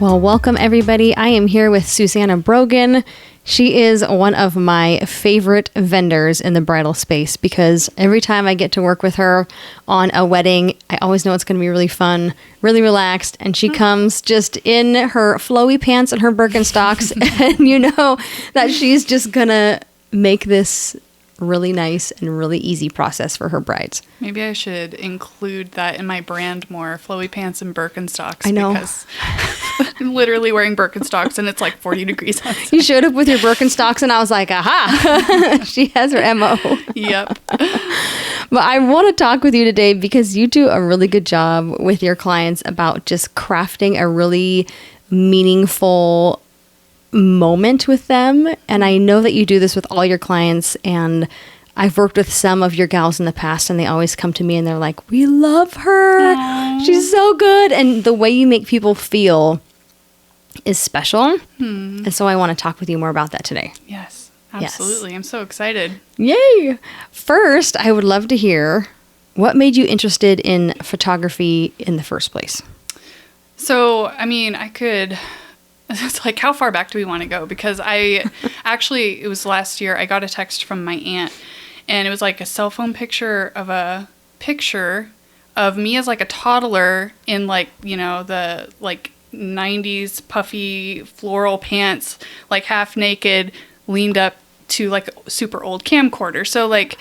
Well, welcome everybody. I am here with Susanna Brogan. She is one of my favorite vendors in the bridal space because every time I get to work with her on a wedding, I always know it's going to be really fun, really relaxed. And she comes just in her flowy pants and her Birkenstocks and you know that she's just going to make this really nice and really easy process for her brides. Maybe I should include that in my brand more, flowy pants and Birkenstocks. I know. Because I'm literally wearing Birkenstocks and it's like 40 degrees outside. You showed up with your Birkenstocks and I was like, aha, she has her MO. Yep. But I want to talk with you today because you do a really good job with your clients about just crafting a really meaningful moment with them. And I know that you do this with all your clients, and I've worked with some of your gals in the past and they always come to me and they're like, we love her. Aww. She's so good. And the way you make people feel is special. And so I want to talk with you more about that today. Yes, absolutely. Yes. I'm so excited. Yay. First, I would love to hear what made you interested in photography in the first place? So, I mean, it's like, how far back do we want to go? Because it was last year, I got a text from my aunt, and it was like a cell phone picture of me as like a toddler in like, you know, the like 90s puffy floral pants, like half naked, leaned up to like a super old camcorder. So like,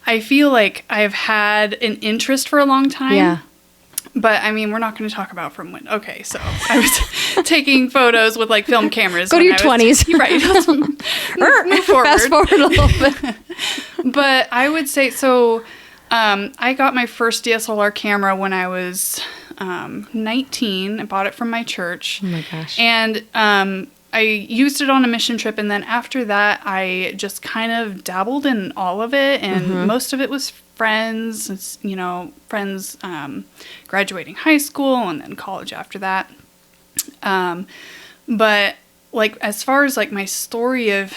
I feel like I've had an interest for a long time. Yeah. But, I mean, we're not going to talk about from when. Okay, so I was taking photos with, like, film cameras. Go to your 20s. Right. Move forward. Fast forward a little bit. But I would say, so I got my first DSLR camera when I was 19. I bought it from my church. Oh, my gosh. And I used it on a mission trip. And then after that, I just kind of dabbled in all of it. And most of it was friends, graduating high school and then college after that. But like, as far as like my story of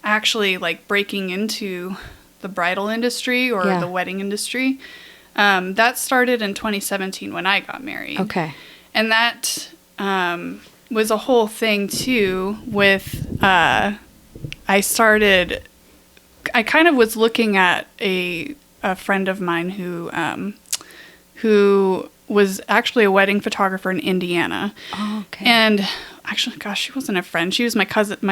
actually like breaking into the bridal industry or the wedding industry, that started in 2017 when I got married. Okay. And that, was a whole thing too with, I kind of was looking at a friend of mine who was actually a wedding photographer in Indiana. Oh, okay. And actually, gosh, she wasn't a friend. She was my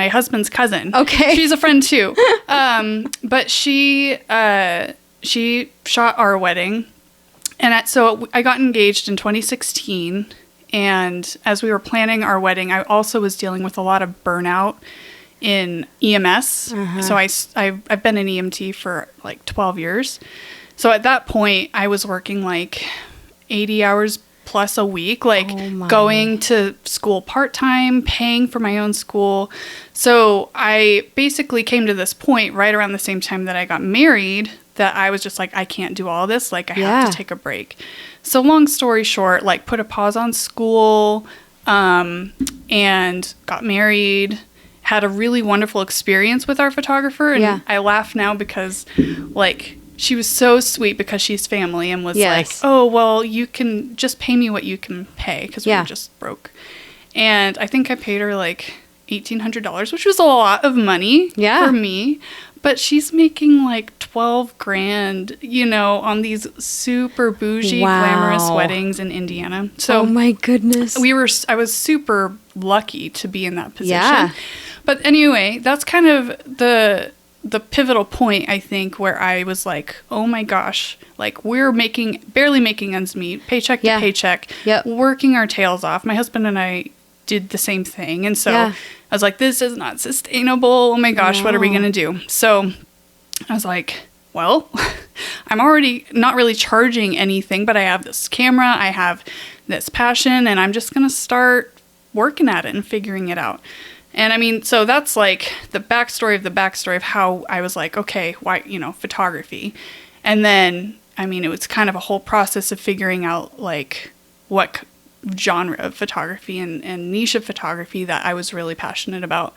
husband's cousin. Okay. She's a friend too. But she shot our wedding. And so I got engaged in 2016. And as we were planning our wedding, I also was dealing with a lot of burnout in EMS. So I've been an EMT for like 12 years. So at that point, I was working like 80 hours plus a week, like going to school part-time, paying for my own school. So I basically came to this point right around the same time that I got married that I was just like, I can't do all this. Like, I have to take a break. So long story short, like put a pause on school, and got married, had a really wonderful experience with our photographer. And I laugh now because like she was so sweet because she's family and was like, oh, well, you can just pay me what you can pay because we were just broke. And I think I paid her like $1,800, which was a lot of money for me. But she's making like 12 grand, you know, on these super bougie, glamorous weddings in Indiana. So, oh my goodness. I was super lucky to be in that position. Yeah. But anyway, that's kind of the pivotal point, I think, where I was like, oh my gosh, like we're barely making ends meet, paycheck to paycheck, working our tails off. My husband and I did the same thing. And so I was like, this is not sustainable. Oh my gosh, what are we going to do? So I was like, well, I'm already not really charging anything, but I have this camera, I have this passion, and I'm just going to start working at it and figuring it out. And I mean, so that's like the backstory of how I was like, okay, why, photography. And then, I mean, it was kind of a whole process of figuring out like what genre of photography and niche of photography that I was really passionate about.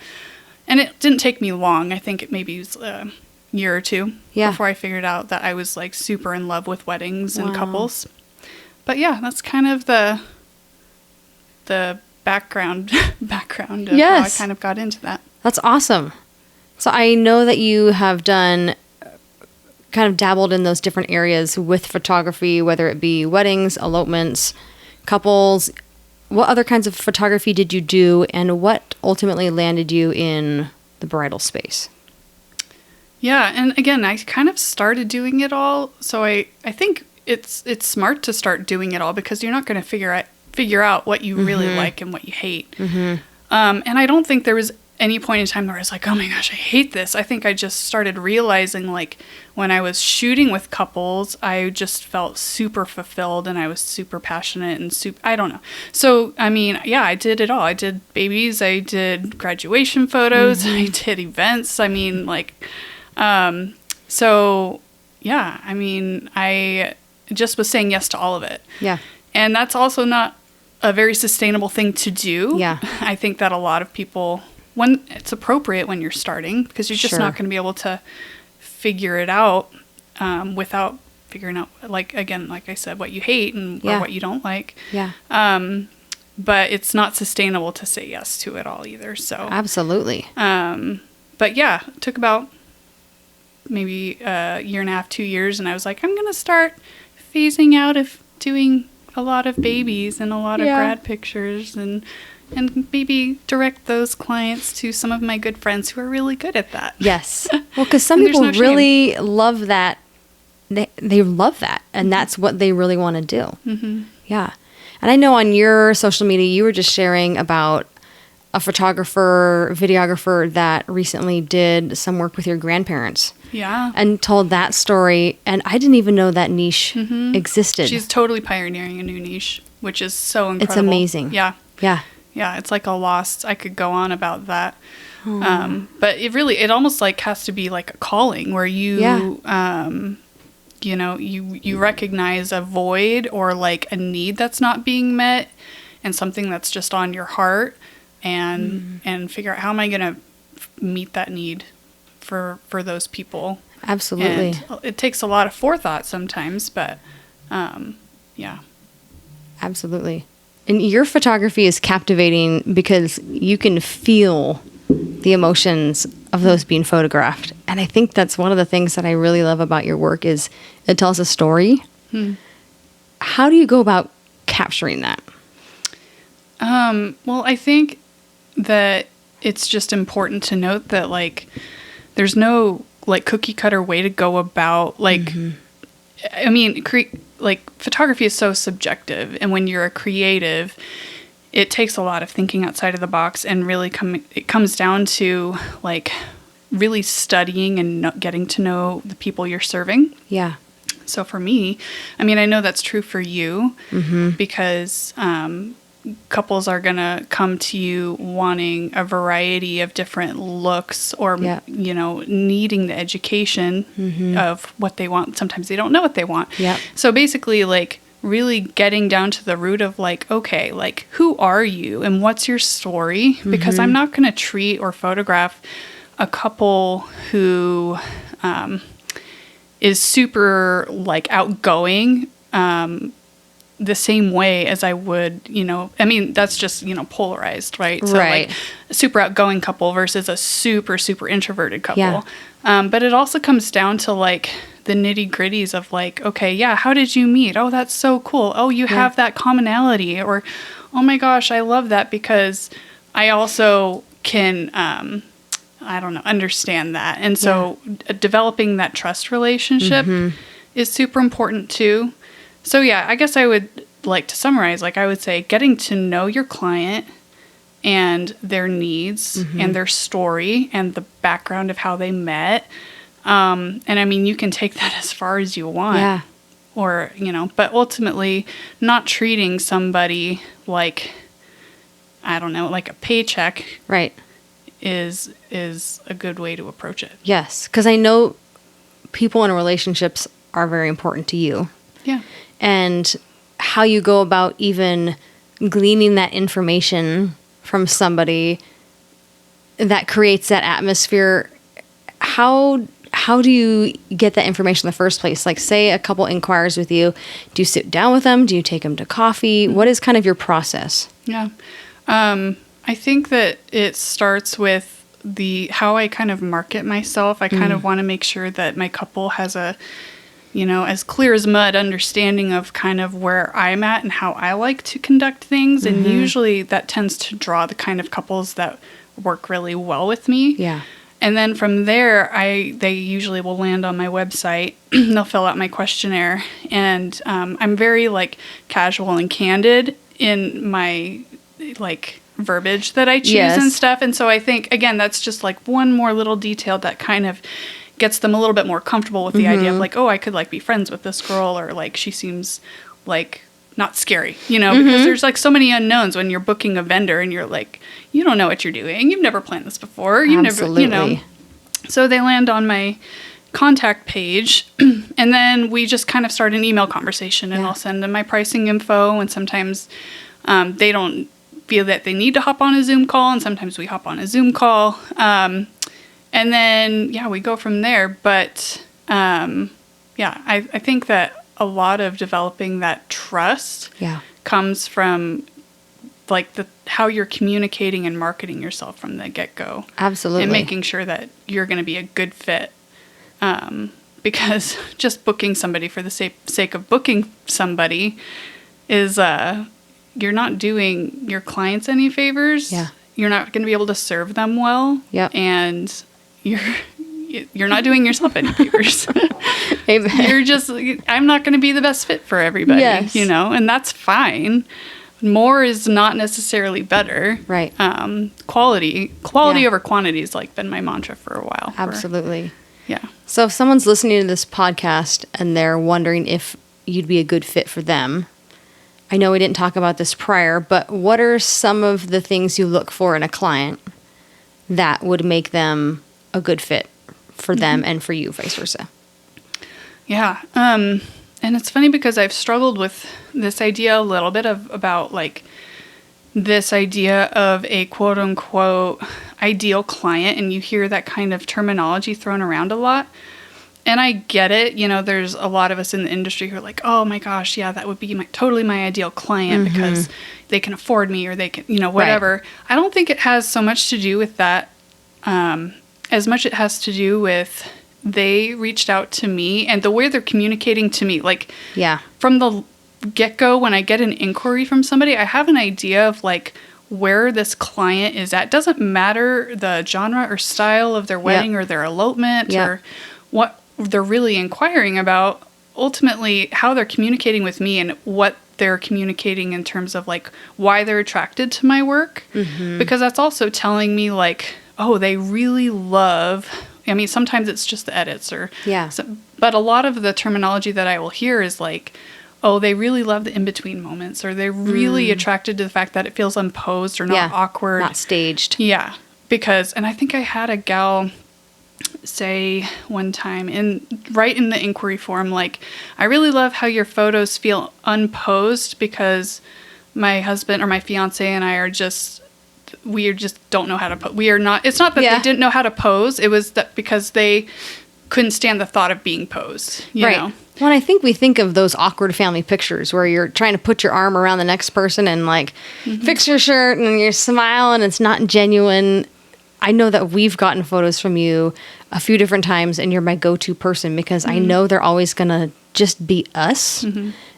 And it didn't take me long. I think it maybe was a year or two before I figured out that I was like super in love with weddings and couples. But yeah, that's kind of the background of Yes. how I kind of got into that. That's awesome. So I know that you have kind of dabbled in those different areas with photography, whether it be weddings, elopements, couples. What other kinds of photography did you do, and what ultimately landed you in the bridal space? Yeah, and again, I kind of started doing it all, so I think it's smart to start doing it all, because you're not going to figure out what you really like and what you hate. And I don't think there was any point in time where I was like, oh my gosh, I hate this. I think I just started realizing, like, when I was shooting with couples, I just felt super fulfilled, and I was super passionate and I don't know. So, I mean, yeah, I did it all. I did babies, I did graduation photos, I did events. I mean, like, so yeah, I mean, I just was saying yes to all of it. Yeah. And that's also not a very sustainable thing to do. Yeah. I think that a lot of people, when it's appropriate when you're starting, because you're just not going to be able to figure it out without figuring out, like, again, like I said, what you hate and or what you don't like. Yeah. But it's not sustainable to say yes to it all either. So absolutely. But yeah, it took about maybe a year and a half, 2 years, and I was like, I'm going to start phasing out of doing a lot of babies and a lot of grad pictures, and maybe direct those clients to some of my good friends who are really good at that. Yes. Well, because some people really love that. They love that, and that's what they really want to do. Mm-hmm. Yeah. And I know on your social media, you were just sharing about a photographer, videographer that recently did some work with your grandparents. Yeah. And told that story. And I didn't even know that niche existed. She's totally pioneering a new niche, which is so incredible. It's amazing. Yeah. Yeah. Yeah. It's like a lost, I could go on about that. But it almost like has to be like a calling where you, you know, you recognize a void or like a need that's not being met and something that's just on your heart. And figure out, how am I going to meet that need for those people? Absolutely. And it takes a lot of forethought sometimes, but yeah. Absolutely. And your photography is captivating because you can feel the emotions of those being photographed. And I think that's one of the things that I really love about your work is it tells a story. How do you go about capturing that? Well, I think that it's just important to note that, like, there's no, like, cookie cutter way to go about, like, I mean, like, photography is so subjective, and when you're a creative, it takes a lot of thinking outside of the box, and really it comes down to, like, really studying and getting to know the people you're serving. Yeah. So for me, I mean, I know that's true for you, because couples are going to come to you wanting a variety of different looks or, you know, needing the education of what they want. Sometimes they don't know what they want. Yeah. So basically, like, really getting down to the root of, like, okay, like, who are you and what's your story? Because I'm not going to treat or photograph a couple who is super, like, outgoing the same way as I would, you know, I mean, that's just, you know, polarized, right? So, like, a super outgoing couple versus a super, super introverted couple. Yeah. But it also comes down to, like, the nitty gritties of, like, okay, yeah, how did you meet? Oh, that's so cool. Oh, you have that commonality. Or, oh my gosh, I love that because I also can, I don't know, understand that. And so developing that trust relationship is super important too. So yeah, I guess I would like to summarize, like, I would say getting to know your client and their needs and their story and the background of how they met. And I mean, you can take that as far as you want. Yeah. Or, you know, but ultimately not treating somebody like, I don't know, like a paycheck. Right. Is a good way to approach it. Yes, because I know people in relationships are very important to you. Yeah. And how you go about even gleaning that information from somebody that creates that atmosphere. How do you get that information in the first place? Like, say a couple inquires with you. Do you sit down with them? Do you take them to coffee? What is kind of your process? Yeah. I think that it starts with how I kind of market myself. I kind of want to make sure that my couple has a, as clear as mud understanding of kind of where I'm at and how I like to conduct things. And usually that tends to draw the kind of couples that work really well with me. Yeah. And then from there, they usually will land on my website. They'll fill out my questionnaire. And I'm very, like, casual and candid in my, like, verbiage that I choose and stuff. And so I think, again, that's just, like, one more little detail that kind of gets them a little bit more comfortable with the idea of, like, oh, I could, like, be friends with this girl, or, like, she seems, like, not scary, because there's, like, so many unknowns when you're booking a vendor and you're like, you don't know what you're doing. You've never planned this before. Absolutely. Never, So they land on my contact page, and then we just kind of start an email conversation, and I'll send them my pricing info, and sometimes they don't feel that they need to hop on a Zoom call, and sometimes we hop on a Zoom call. And then, we go from there. But, I think that a lot of developing that trust comes from, like, how you're communicating and marketing yourself from the get-go. Absolutely. And making sure that you're going to be a good fit. Because just booking somebody for the sake of booking somebody is, you're not doing your clients any favors. Yeah. You're not going to be able to serve them well. Yep. And you're not doing yourself any favors. I'm not going to be the best fit for everybody, and that's fine. More is not necessarily better. Right. Quality over quantity has, like, been my mantra for a while. Absolutely. Yeah. So if someone's listening to this podcast and they're wondering if you'd be a good fit for them, I know we didn't talk about this prior, but what are some of the things you look for in a client that would make them a good fit for them and for you, vice versa? Yeah. And it's funny because I've struggled with this idea a little bit about, like, this idea of a quote unquote ideal client. And you hear that kind of terminology thrown around a lot. And I get it. There's a lot of us in the industry who are like, oh my gosh, yeah, that would be totally my ideal client because they can afford me, or they can, whatever. Right. I don't think it has so much to do with that. As much it has to do with they reached out to me and the way they're communicating to me. Like, from the get-go, when I get an inquiry from somebody, I have an idea of, like, where this client is at. Doesn't matter the genre or style of their wedding or their elopement or what they're really inquiring about. Ultimately, how they're communicating with me and what they're communicating in terms of, like, why they're attracted to my work. Because that's also telling me, like, oh, they really love... I mean, sometimes it's just the edits but a lot of the terminology that I will hear is like, oh, they really love the in-between moments, or they're really attracted to the fact that it feels unposed or not awkward. Not staged. Yeah. Because, and I think I had a gal say one time right in the inquiry form, like, I really love how your photos feel unposed because my husband or my fiance and I we just don't know how to pose. We are not, it's not that they didn't know how to pose. It was that because they couldn't stand the thought of being posed, you know? Well, I think we think of those awkward family pictures where you're trying to put your arm around the next person and, like, fix your shirt and you smile and it's not genuine. I know that we've gotten photos from you a few different times and you're my go-to person because I know they're always going to just be us.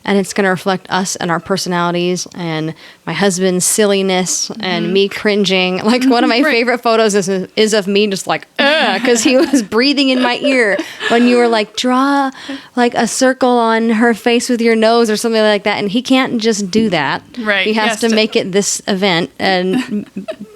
And it's going to reflect us and our personalities and my husband's silliness and me cringing. Like, one of my favorite photos is of me just like, because he was breathing in my ear when you were like, draw like a circle on her face with your nose or something like that. And he can't just do that. Right. He has to make it this event and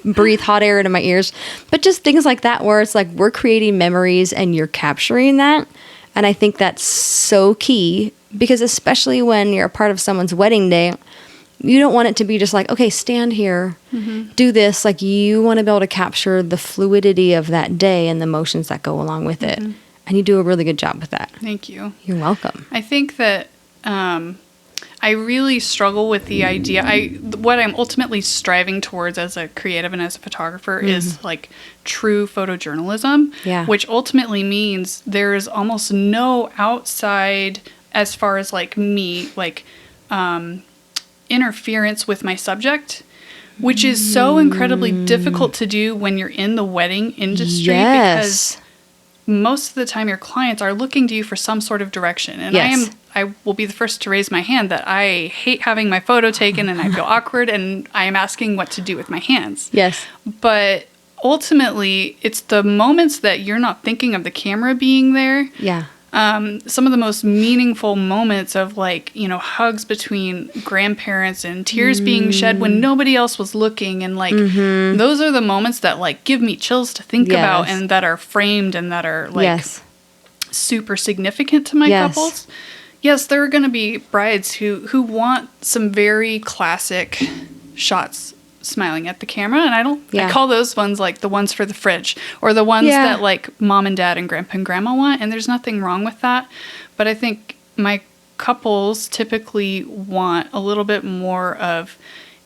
breathe hot air into my ears. But just things like that where it's like we're creating memories and you're capturing that. And I think that's so key because especially when you're a part of someone's wedding day, you don't want it to be just like, okay, stand here, do this. Like, you want to be able to capture the fluidity of that day and the emotions that go along with it. And you do a really good job with that. Thank you. You're welcome. I think that I really struggle with the idea. What I'm ultimately striving towards as a creative and as a photographer is, like, true photojournalism, which ultimately means there is almost no outside, as far as, like, me, like, interference with my subject. which is so incredibly difficult to do when you're in the wedding industry because most of the time your clients are looking to you for some sort of direction. And I will be the first to raise my hand that I hate having my photo taken and I feel awkward and I am asking what to do with my hands. Yes. But ultimately, it's the moments that you're not thinking of the camera being there. Yeah. Some of the most meaningful moments of like, you know, hugs between grandparents and tears being shed when nobody else was looking. And like, those are the moments that like give me chills to think about and that are framed and that are like super significant to my couples. Yes, there are going to be brides who want some very classic shots smiling at the camera, and I call those ones like the ones for the fridge or the ones that like mom and dad and grandpa and grandma want, and there's nothing wrong with that. But I think my couples typically want a little bit more of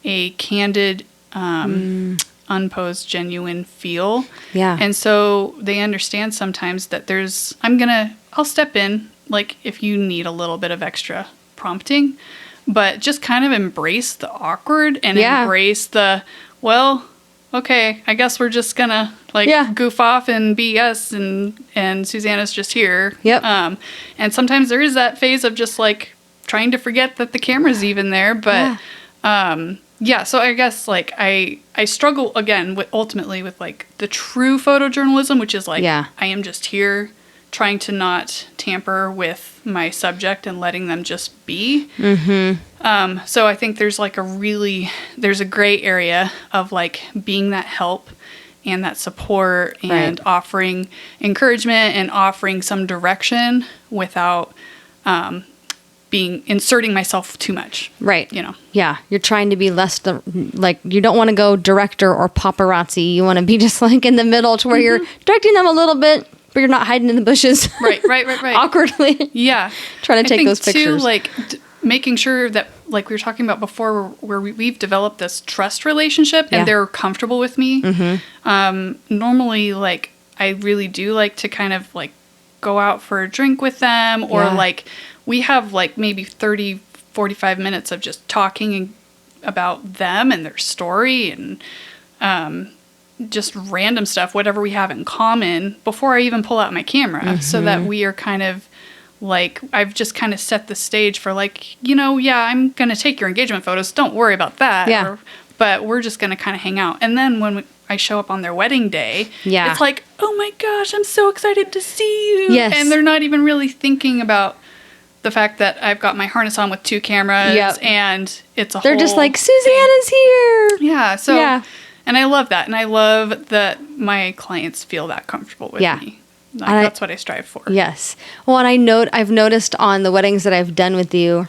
a candid, unposed, genuine feel. Yeah. And so they understand sometimes that I'll step in like if you need a little bit of extra prompting. But just kind of embrace the awkward and embrace the, well, okay, I guess we're just going to like goof off and be us and Susanna's just here. Yep. And sometimes there is that phase of just like trying to forget that the camera's even there. But so I guess like I struggle again ultimately with like the true photojournalism, which is like I am just here trying to not tamper with my subject and letting them just be. So I think there's like there's a gray area of like being that help and that support and offering encouragement and offering some direction without inserting myself too much. Right. You know? Yeah. You're trying to be less, like, you don't want to go director or paparazzi. You want to be just like in the middle to where you're directing them a little bit, but you're not hiding in the bushes. Right. Awkwardly. Yeah. Trying to take those pictures. Too, like, making sure that, like we were talking about before, where we've developed this trust relationship and they're comfortable with me. Normally, like, I really do like to kind of, like, go out for a drink with them or, like, we have, like, maybe 30, 45 minutes of just talking about them and their story and, just random stuff, whatever we have in common before I even pull out my camera so that we are kind of like, I've just kind of set the stage for like, you know, I'm going to take your engagement photos. Don't worry about that. But we're just going to kind of hang out. And then when I show up on their wedding day, it's like, oh my gosh, I'm so excited to see you. Yes. And they're not even really thinking about the fact that I've got my harness on with 2 cameras and it's They're just like, Susanna's here. Yeah. So, and I love that. And I love that my clients feel that comfortable with me. Like, that's what I strive for. Yes. Well, and I've noticed on the weddings that I've done with you,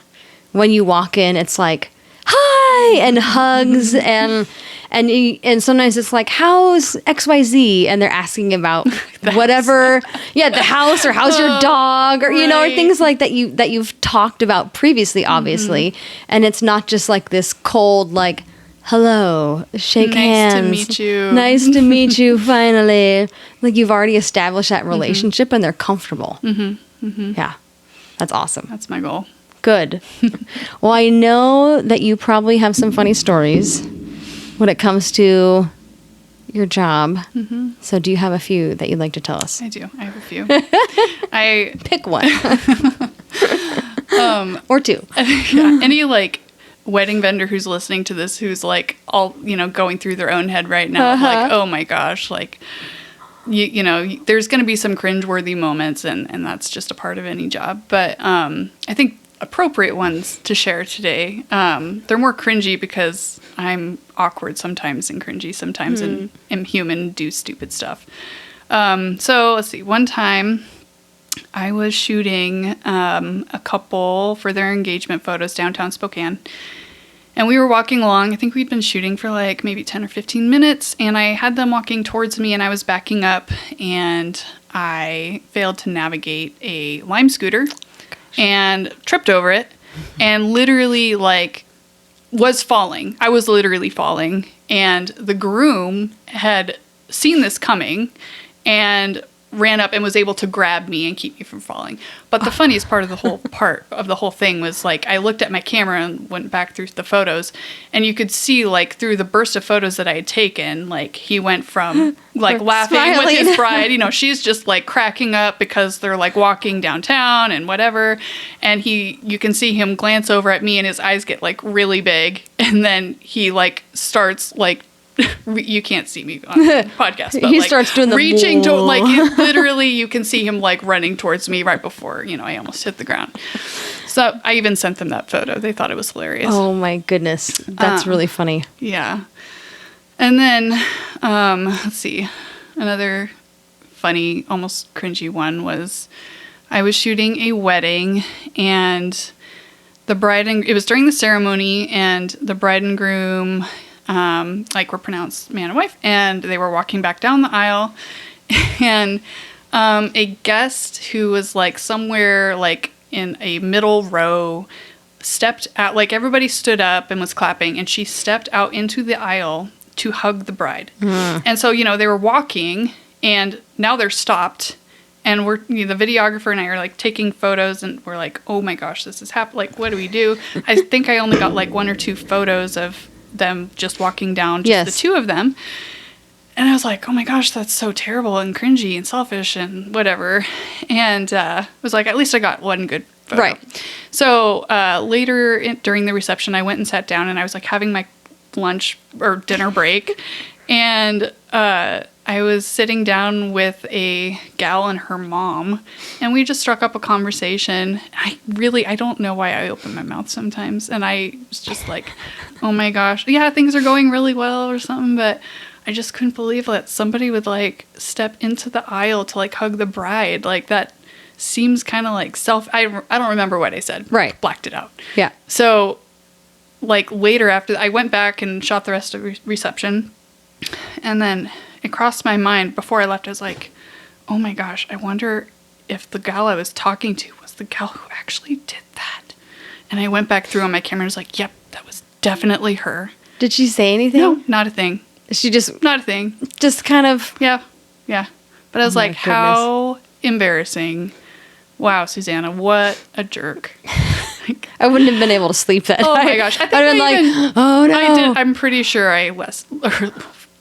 when you walk in, it's like, hi, and hugs, and sometimes it's like, how's XYZ? And they're asking about whatever, the house, or how's your dog, or, you know, or things like that you've talked about previously, obviously. And it's not just like this cold, like, hello, shake hands. Nice to meet you. Nice to meet you, finally. Like, you've already established that relationship and they're comfortable. Yeah. That's awesome. That's my goal. Good. Well, I know that you probably have some funny stories when it comes to your job. So do you have a few that you'd like to tell us? I do. I have a few. Pick one. Or 2. Any, like, wedding vendor who's listening to this who's like all, you know, going through their own head right now, like, oh my gosh, like, you know, there's going to be some cringeworthy moments and that's just a part of any job. But I think appropriate ones to share today, they're more cringy because I'm awkward sometimes and cringy sometimes and am human, do stupid stuff. So let's see, one time I was shooting a couple for their engagement photos downtown Spokane. And we were walking along. I think we'd been shooting for like maybe 10 or 15 minutes. And I had them walking towards me and I was backing up. And I failed to navigate a Lime scooter and tripped over it. And literally like was falling. I was literally falling. And the groom had seen this coming and ran up and was able to grab me and keep me from falling. But the funniest part of the whole thing was like, I looked at my camera and went back through the photos, and you could see like through the burst of photos that I had taken, like he went from like laughing smiling with his bride, you know, she's just like cracking up because they're like walking downtown and whatever. And you can see him glance over at me and his eyes get like really big. And then he like starts like, you can't see me on the podcast, but he like starts doing the reaching to like literally you can see him like running towards me right before, you know, I almost hit the ground. So I even sent them that photo. They thought it was hilarious. Oh my goodness. That's really funny. Yeah. And then let's see. Another funny, almost cringy one was I was shooting a wedding, and it was during the ceremony, and the bride and groom like were pronounced man and wife, and they were walking back down the aisle, and a guest who was like somewhere like in a middle row stepped out, like everybody stood up and was clapping, and she stepped out into the aisle to hug the bride. And so, you know, they were walking, and now they're stopped, and the videographer and I are like taking photos, and we're like, oh my gosh, this is happening. Like, what do we do? I think I only got like 1 or 2 photos of them just walking down, just the two of them. And I was like, oh my gosh, that's so terrible and cringy and selfish and whatever. And was like, at least I got 1 good photo. Right. So later during the reception, I went and sat down, and I was like having my lunch or dinner break. And I was sitting down with a gal and her mom, and we just struck up a conversation. I don't know why I open my mouth sometimes. And I was just like, oh my gosh, yeah, things are going really well or something. But I just couldn't believe that somebody would like step into the aisle to like hug the bride. Like that seems kind of like I don't remember what I said. Right. Blacked it out. Yeah. So like later after I went back and shot the rest of reception, and then it crossed my mind before I left. I was like, oh my gosh, I wonder if the gal I was talking to was the gal who actually did that. And I went back through on my camera and was like, yep, that was definitely her. Did she say anything? No, not a thing. She just... Not a thing. Just kind of... Yeah. But I was like, how embarrassing. Wow, Susanna, what a jerk. I wouldn't have been able to sleep that night. Oh my gosh. I think I'd have been like, oh no. I'm pretty sure I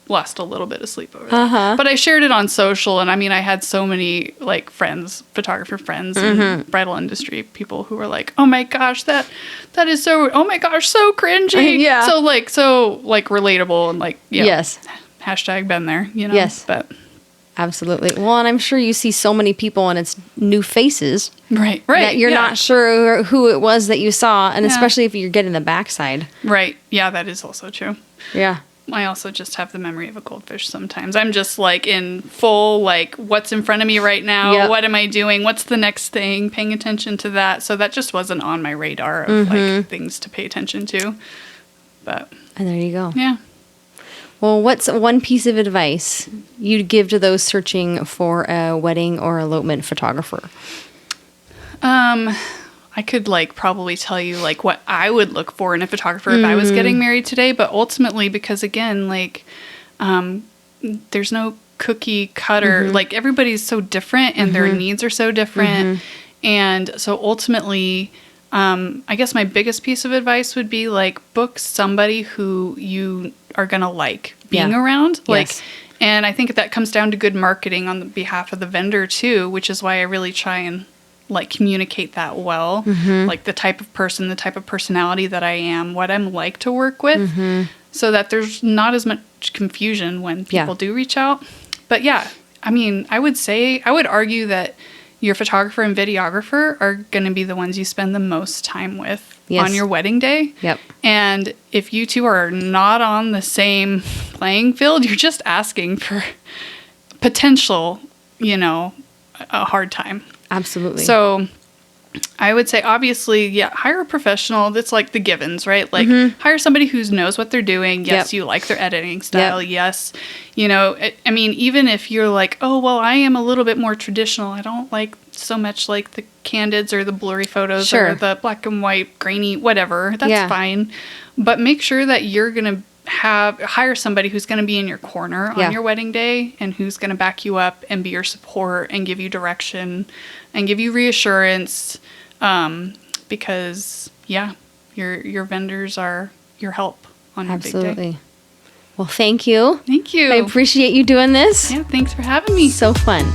lost a little bit of sleep over that. But I shared it on social, and I mean, I had so many like friends, photographer friends in bridal industry, people who were like, oh my gosh, that is so, oh my gosh, so cringy. Yeah. So relatable and like, yeah. Yes. Hashtag been there, you know? Yes. But absolutely. Well, and I'm sure you see so many people and it's new faces. Right. That you're not sure who it was that you saw, and especially if you're getting the backside. Right. Yeah, that is also true. Yeah. I also just have the memory of a goldfish sometimes. I'm just like in full, like, what's in front of me right now? Yep. What am I doing? What's the next thing? Paying attention to that. So that just wasn't on my radar of like things to pay attention to. But. And there you go. Yeah. Well, what's one piece of advice you'd give to those searching for a wedding or elopement photographer? I could like probably tell you like what I would look for in a photographer if I was getting married today, but ultimately, because again, like, there's no cookie cutter, like everybody's so different and their needs are so different. And so ultimately, I guess my biggest piece of advice would be like book somebody who you are going to like being around. Like, and I think that comes down to good marketing on the behalf of the vendor too, which is why I really try and like communicate that well, like the type of person, the type of personality that I am, what I'm like to work with, so that there's not as much confusion when people do reach out. But yeah, I mean, I would argue that your photographer and videographer are going to be the ones you spend the most time with on your wedding day. Yep. And if you two are not on the same playing field, you're just asking for potential, a hard time. Absolutely. So I would say, obviously, hire a professional. That's like the givens, right? Like, hire somebody who knows what they're doing. Yes, you like their editing style. Yes. I mean, even if you're like, oh, well, I am a little bit more traditional. I don't like so much like the candids or the blurry photos or the black and white, grainy, whatever. That's fine. But make sure that you're going to hire somebody who's going to be in your corner on your wedding day and who's going to back you up and be your support and give you direction and give you reassurance. Because your vendors are your help on your big day. Absolutely. Well, thank you. Thank you. I appreciate you doing this. Yeah, thanks for having me. So fun.